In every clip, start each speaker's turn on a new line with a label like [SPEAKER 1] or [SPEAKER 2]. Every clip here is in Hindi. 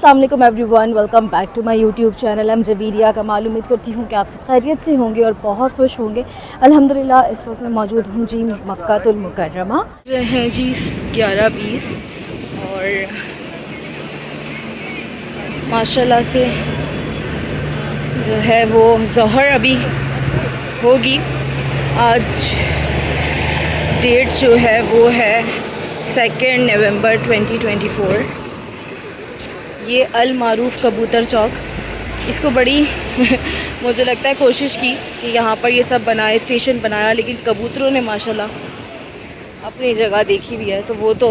[SPEAKER 1] अस्सलाम वालेकुम everyone, welcome back to my YouTube channel. हम जवीरिया का उम्मीद करती हूँ कि आप सब खैरियत से होंगे और बहुत खुश होंगे। अल्हम्दुलिल्लाह इस वक्त मैं मौजूद हूँ जी मक्कातुल मुकर्रमा हैं जी 11:20 और माशाल्लाह से जो है वो ज़ोहर अभी होगी। आज डेट जो है वो है 2 नवंबर 2024। ये अल मारूफ़ कबूतर चौक, इसको बड़ी मुझे लगता है कोशिश की कि यहाँ पर ये सब बनाए, स्टेशन बनाया, लेकिन कबूतरों ने माशाल्लाह अपनी जगह देखी भी है तो वो तो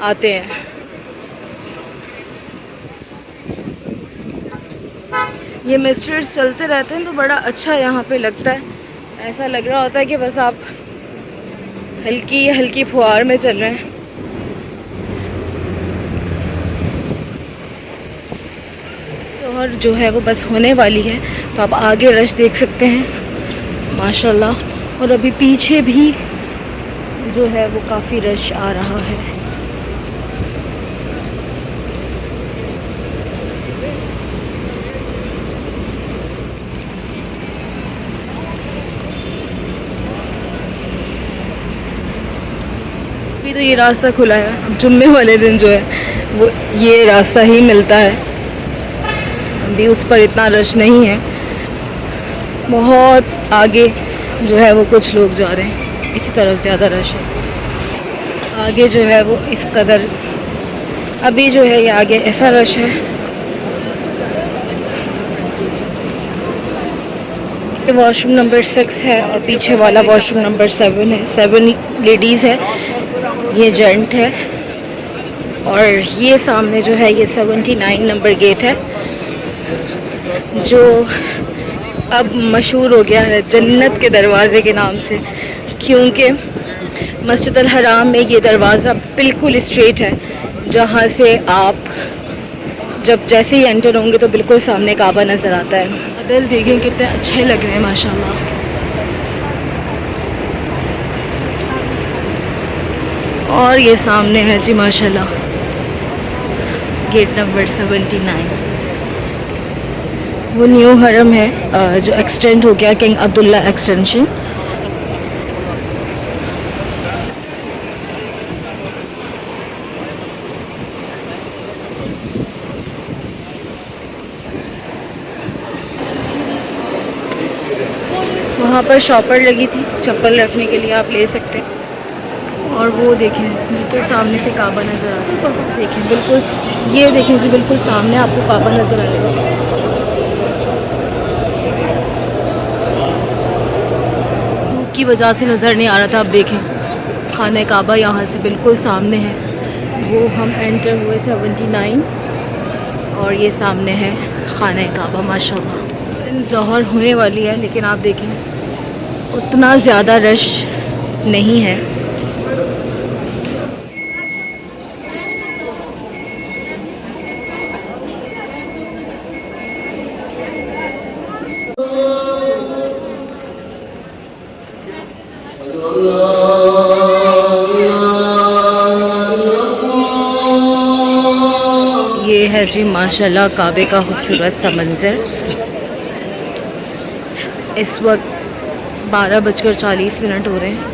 [SPEAKER 1] आते हैं। ये मिस्टर्स चलते रहते हैं तो बड़ा अच्छा यहाँ पे लगता है। ऐसा लग रहा होता है कि बस आप हल्की हल्की फुहार में चल रहे हैं। और जो है वो बस होने वाली है तो आप आगे रश देख सकते हैं माशाल्लाह। और अभी पीछे भी जो है वो काफ़ी रश आ रहा है। अभी तो ये रास्ता खुला है, अब जुम्मे वाले दिन जो है वो ये रास्ता ही मिलता है। अभी उस पर इतना रश नहीं है। बहुत आगे जो है वो कुछ लोग जा रहे हैं, इसी तरफ ज़्यादा रश है। आगे जो है वो इस कदर अभी जो है ये आगे ऐसा रश है। ये वॉशरूम नंबर 6 है और पीछे वाला वॉशरूम नंबर 7 है। 7 लेडीज़ है, ये जेंट है। और ये सामने जो है ये 79 नंबर गेट है जो अब मशहूर हो गया है जन्नत के दरवाज़े के नाम से, क्योंकि मस्जिद अल हराम में ये दरवाज़ा बिल्कुल स्ट्रेट है, जहाँ से आप जब जैसे ही एंटर होंगे तो बिल्कुल सामने काबा नज़र आता है। बादल देखें कितने अच्छे लग रहे हैं माशाल्लाह। और ये सामने है जी माशाल्लाह गेट नंबर 79। वो न्यू हरम है जो एक्सटेंड हो गया, किंग अब्दुल्ला एक्सटेंशन। वहाँ पर शॉपर लगी थी, चप्पल रखने के लिए आप ले सकते हैं। और वो देखें बिल्कुल सामने से काबा नज़र आ रहा है। देखें बिल्कुल, ये देखें जी बिल्कुल सामने आपको काबा नज़र आएगा। धूप की वजह से नज़र नहीं आ रहा था। अब देखें खाने काबा यहाँ से बिल्कुल सामने है। वो हम एंटर हुए 79 और ये सामने है खाने काबा माशाल्लाह। ज़ोहर होने वाली है लेकिन आप देखें उतना ज़्यादा रश नहीं है। ये है जी माशाल्लाह काबे का खूबसूरत सा मंज़र। इस वक्त 12:40 हो रहे हैं।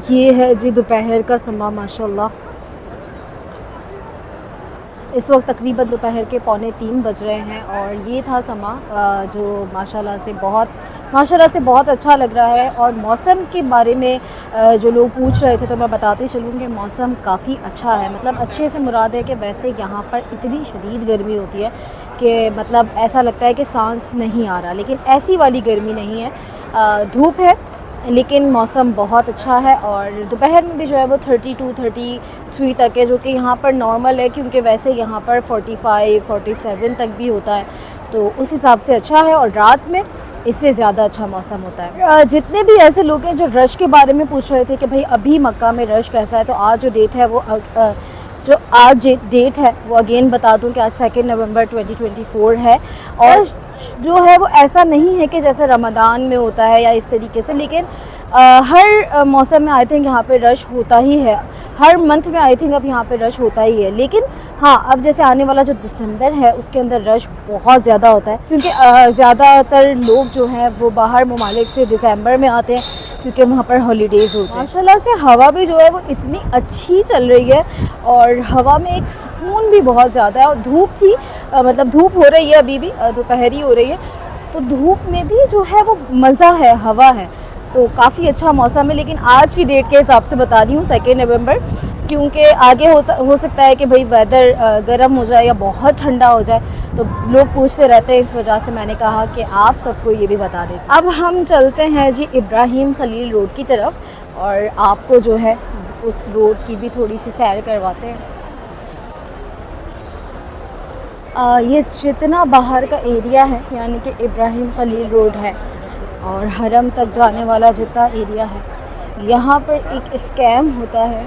[SPEAKER 1] ये है जी दोपहर का समा माशाल्लाह। इस वक्त तकरीबन दोपहर के 2:45 बज रहे हैं और ये था समा जो माशाल्लाह से बहुत अच्छा लग रहा है। और मौसम के बारे में जो लोग पूछ रहे थे तो मैं बताते चलूँ कि मौसम काफ़ी अच्छा है। मतलब अच्छे से मुराद है कि वैसे यहाँ पर इतनी शदीद गर्मी होती है कि मतलब ऐसा लगता है कि सांस नहीं आ रहा, लेकिन ऐसी वाली गर्मी नहीं है। धूप है लेकिन मौसम बहुत अच्छा है। और दोपहर में भी जो है वो 32-33 तक है, जो कि यहाँ पर नॉर्मल है, क्योंकि वैसे यहाँ पर 45-47 तक भी होता है, तो उस हिसाब से अच्छा है। और रात में इससे ज़्यादा अच्छा मौसम होता है। जितने भी ऐसे लोग हैं जो रश के बारे में पूछ रहे थे कि भाई अभी मक्का में रश कैसा है, तो आज जो डेट है वो जो आज डेट है वो अगेन बता दूं कि आज 2 नवंबर 2024 है। और जो है वो ऐसा नहीं है कि जैसे रमज़ान में होता है या इस तरीके से, लेकिन हर मौसम में आई थिंक यहाँ पे रश होता ही है, हर मंथ में आई थिंक अब यहाँ पे रश होता ही है। लेकिन हाँ, अब जैसे आने वाला जो दिसंबर है उसके अंदर रश बहुत ज़्यादा होता है, क्योंकि ज़्यादातर लोग जो हैं वो बाहर ममालिक से दिसंबर में आते हैं, क्योंकि वहाँ पर हॉलीडेज़ होते हैं। माशाल्लाह से हवा भी जो है वो इतनी अच्छी चल रही है, और हवा में एक सुकून भी बहुत ज़्यादा है। और धूप थी, मतलब धूप हो रही है, अभी भी दोपहरी हो रही है, तो धूप में भी जो है वो मज़ा है, हवा है, तो काफ़ी अच्छा मौसम है। लेकिन आज की डेट के हिसाब से बता रही हूँ 2 नवंबर, क्योंकि आगे हो सकता है कि भाई वेदर गर्म हो जाए या बहुत ठंडा हो जाए, तो लोग पूछते रहते हैं, इस वजह से मैंने कहा कि आप सबको ये भी बता दें। अब हम चलते हैं जी इब्राहिम खलील रोड की तरफ, और आपको जो है उस रोड की भी थोड़ी सी सैर करवाते हैं। ये जितना बाहर का एरिया है, यानी कि इब्राहिम खलील रोड है और हरम तक जाने वाला जितना एरिया है, यहाँ पर एक स्कैम होता है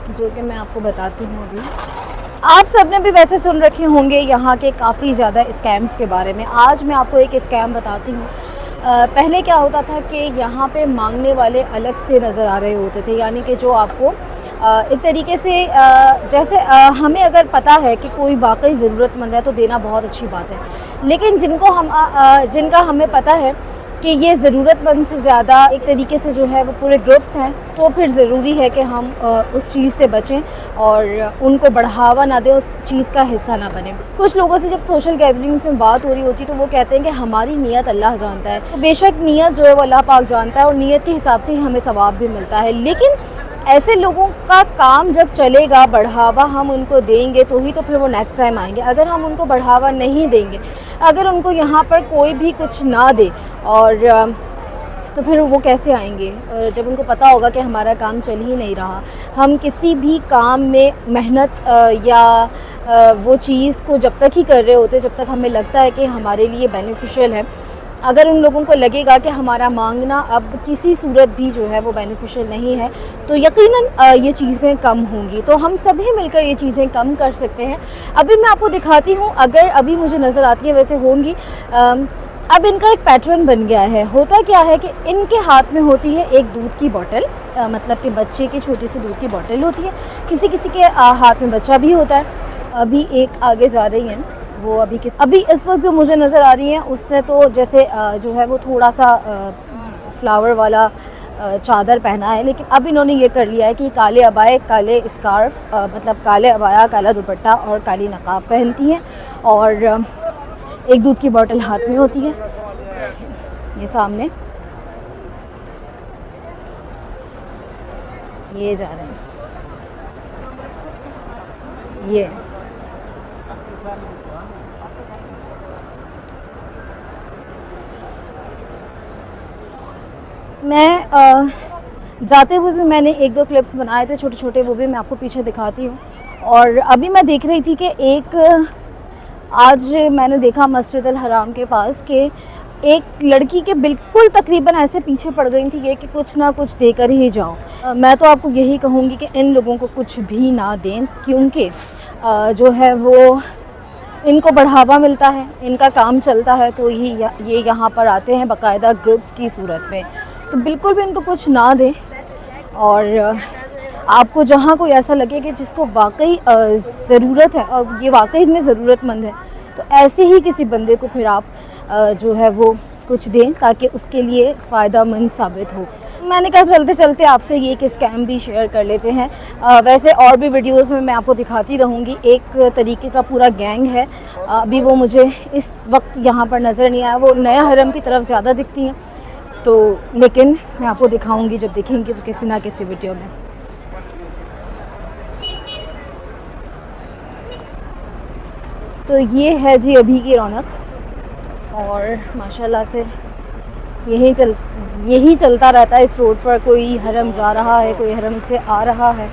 [SPEAKER 1] जो कि मैं आपको बताती हूँ। अभी आप सबने भी वैसे सुन रखे होंगे यहाँ के काफ़ी ज़्यादा स्कैम्स के बारे में। आज मैं आपको एक स्कैम बताती हूँ। पहले क्या होता था कि यहाँ पे मांगने वाले अलग से नज़र आ रहे होते थे, यानी कि जो आपको एक तरीके से जैसे हमें अगर पता है कि कोई वाकई ज़रूरतमंद है तो देना बहुत अच्छी बात है, लेकिन जिनका हमें पता है कि ये ज़रूरतमंद से ज़्यादा एक तरीके से जो है वो पूरे ग्रुप्स हैं, तो फिर ज़रूरी है कि हम उस चीज़ से बचें और उनको बढ़ावा ना दें, उस चीज़ का हिस्सा ना बने। कुछ लोगों से जब सोशल गैदरिंग्स में बात हो रही होती तो वो कहते हैं कि हमारी नीयत अल्लाह जानता है। तो बेशक नीयत जो है वो अल्लाह पाक जानता है, और नीयत के हिसाब से ही हमें सवाब भी मिलता है। लेकिन ऐसे लोगों का काम जब चलेगा, बढ़ावा हम उनको देंगे तो ही तो फिर वो नेक्स्ट टाइम आएंगे। अगर हम उनको बढ़ावा नहीं देंगे, अगर उनको यहाँ पर कोई भी कुछ ना दे, और तो फिर वो कैसे आएंगे जब उनको पता होगा कि हमारा काम चल ही नहीं रहा। हम किसी भी काम में मेहनत या वो चीज़ को जब तक ही कर रहे होते जब तक हमें लगता है कि हमारे लिए बेनिफिशियल है। अगर उन लोगों को लगेगा कि हमारा मांगना अब किसी सूरत भी जो है वो बेनिफिशियल नहीं है, तो यकीनन ये चीज़ें कम होंगी। तो हम सभी मिलकर ये चीज़ें कम कर सकते हैं। अभी मैं आपको दिखाती हूँ, अगर अभी मुझे नज़र आती है, वैसे होंगी। अब इनका एक पैटर्न बन गया है। होता क्या है कि इनके हाथ में होती है एक दूध की बोतल, मतलब कि बच्चे की छोटी सी दूध की बोतल होती है। किसी किसी के हाथ में बच्चा भी होता है। अभी एक आगे जा रही हैं, वो अभी इस वक्त जो मुझे नज़र आ रही हैं उसने तो जैसे जो है वो थोड़ा सा फ्लावर वाला चादर पहना है, लेकिन अब इन्होंने ये कर लिया है कि काले अबाए, काले स्कार्फ, मतलब काले अबाया, काला दुपट्टा और काली नकाब पहनती हैं, और एक दूध की बोतल हाथ में होती है। ये सामने ये जा रहे हैं, ये मैं जाते हुए भी मैंने 1-2 क्लिप्स बनाए थे छोटे छोटे, वो भी मैं आपको पीछे दिखाती हूँ। और अभी मैं देख रही थी कि आज मैंने देखा मस्जिद अल हराम के पास कि एक लड़की के बिल्कुल तकरीबन ऐसे पीछे पड़ गई थी कि कुछ ना कुछ देकर ही जाओ। मैं तो आपको यही कहूँगी कि इन लोगों को कुछ भी ना दें, क्योंकि जो है वो इनको बढ़ावा मिलता है, इनका काम चलता है, तो ये यहाँ पर आते हैं बाकायदा ग्रुप्स की सूरत में। तो बिल्कुल भी इनको कुछ ना दें, और आपको जहाँ कोई ऐसा लगे कि जिसको वाकई ज़रूरत है और ये वाकई में ज़रूरतमंद है, तो ऐसे ही किसी बंदे को फिर आप जो है वो कुछ दें ताकि उसके लिए फ़ायदा मंद साबित हो। मैंने कहा चलते चलते आपसे ये एक स्कैम भी शेयर कर लेते हैं। वैसे और भी वीडियोस में मैं आपको दिखाती रहूँगी। एक तरीके का पूरा गैंग है, अभी वो मुझे इस वक्त यहाँ पर नज़र नहीं आया, वो नया हरम की तरफ ज़्यादा दिखती हैं, तो लेकिन मैं आपको दिखाऊँगी जब देखेंगे तो किसी ना किसी वीडियो में। तो ये है जी अभी की रौनक, और माशाल्लाह से यही चलता रहता है इस रोड पर। कोई हरम जा रहा है, कोई हरम से आ रहा है।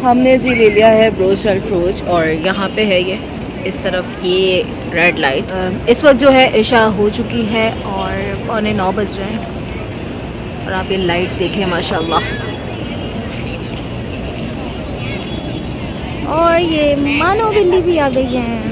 [SPEAKER 1] हमने जी ले लिया है ब्रोस्ट अल्फ्रोज, और यहाँ पे है ये इस तरफ ये रेड लाइट। इस वक्त जो है इशा हो चुकी है और 9:15 बज रहे हैं और आप ये लाइट देखें माशाल्लाह। और ये मानो बिल्ली भी आ गई है।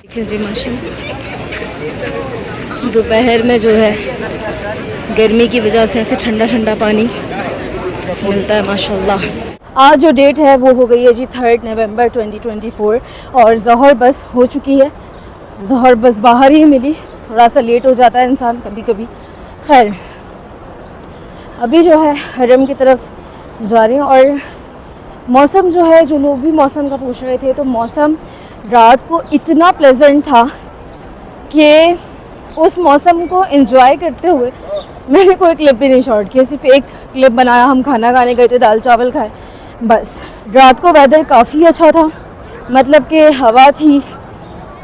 [SPEAKER 1] देखिए जी माशाल्लाह, दोपहर में जो है गर्मी की वजह से ऐसे ठंडा ठंडा पानी मिलता है माशाल्लाह। आज जो डेट है वो हो गई है जी 3 नवंबर 2024 और ज़ोहर बस हो चुकी है। ज़ोहर बस बाहर ही मिली, थोड़ा सा लेट हो जाता है इंसान कभी कभी। खैर अभी जो है हरम की तरफ जा रहे हैं और मौसम जो है, जो लोग भी मौसम का पूछ रहे थे, तो मौसम रात को इतना प्लेजेंट था कि उस मौसम को एंजॉय करते हुए मैंने कोई क्लिप भी नहीं शॉट किया, सिर्फ एक क्लिप बनाया। हम खाना खाने गए थे, दाल चावल खाए बस। रात को वेदर काफ़ी अच्छा था, मतलब कि हवा थी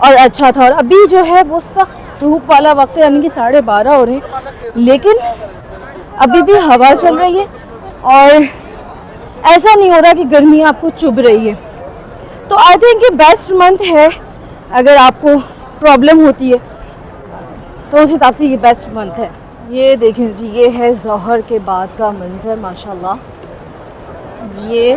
[SPEAKER 1] और अच्छा था। और अभी जो है वो सख्त धूप वाला वक्त है, यानी कि 12:30 हो रहे हैं, लेकिन अभी भी हवा चल रही है और ऐसा नहीं हो रहा कि गर्मी आपको चुभ रही है। तो आई थिंक ये बेस्ट मंथ है अगर आपको प्रॉब्लम होती है तो उस हिसाब से ये बेस्ट मंथ है। ये देखें जी, ये है ज़ोहर के बाद का मंज़र माशाल्लाह। ये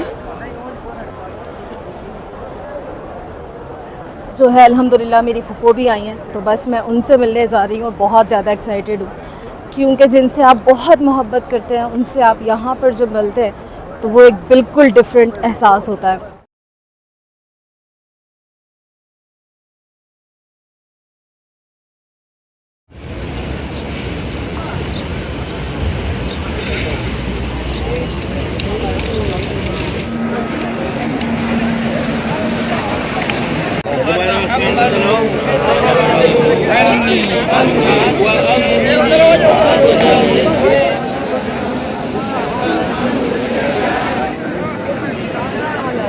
[SPEAKER 1] जो है अल्हम्दुलिल्लाह मेरी फूफो भी आई हैं, तो बस मैं उनसे मिलने जा रही हूँ और बहुत ज़्यादा एक्साइटेड हूँ, क्योंकि जिनसे आप बहुत मोहब्बत करते हैं उनसे आप यहाँ पर जब मिलते हैं तो वो एक बिल्कुल डिफरेंट एहसास होता है।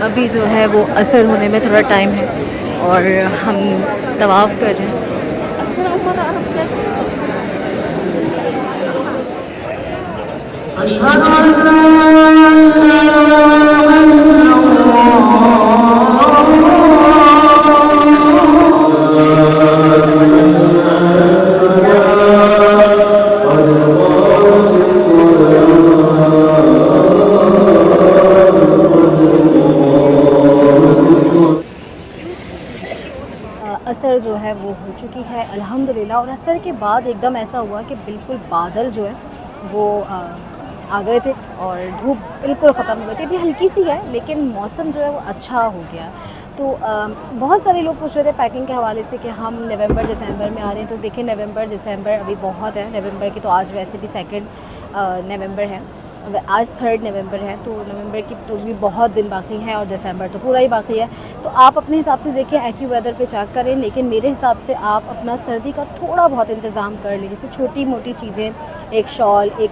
[SPEAKER 1] अभी जो है वो असर होने में थोड़ा टाइम है और हम तवाफ़ कर रहे हैं। असर जो है वो हो चुकी है अल्हम्दुलिल्लाह। और असर के बाद एकदम ऐसा हुआ कि बिल्कुल बादल जो है वो आ गए थे और धूप बिल्कुल ख़त्म हो गई थी। अभी हल्की सी है लेकिन मौसम जो है वो अच्छा हो गया। तो बहुत सारे लोग पूछ रहे थे पैकिंग के हवाले से कि हम नवंबर दिसंबर में आ रहे हैं। तो देखिए नवंबर दिसंबर अभी बहुत है। नवंबर की तो आज वैसे भी 2 नवंबर है, आज 3 नवंबर है, तो नवंबर की तो भी बहुत दिन बाकी हैं और दिसंबर तो पूरा ही बाकी है। तो आप अपने हिसाब से देखिए, एक्यू वेदर पे चेक करें, लेकिन मेरे हिसाब से आप अपना सर्दी का थोड़ा बहुत इंतज़ाम कर लें, जैसे छोटी मोटी चीज़ें, एक शॉल, एक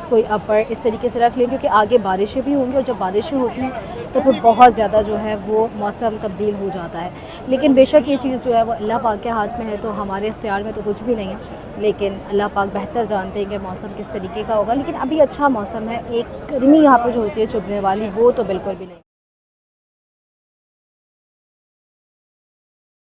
[SPEAKER 1] कोई अपर, इस तरीके से रख लें, क्योंकि आगे बारिशें भी होंगी और जब बारिशें होती हैं तो फिर बहुत ज़्यादा जो है वो मौसम तब्दील हो जाता है। लेकिन बेशक ये चीज़ जो है वो अल्लाह पाक के हाथ में है, तो हमारे इख्तियार में तो कुछ भी नहीं है, लेकिन अल्लाह पाक बेहतर जानते हैं कि मौसम किस तरीके का होगा। लेकिन अभी अच्छा मौसम है, एक गर्मी यहाँ पर जो होती है चुभने वाली वो तो बिल्कुल भी नहीं।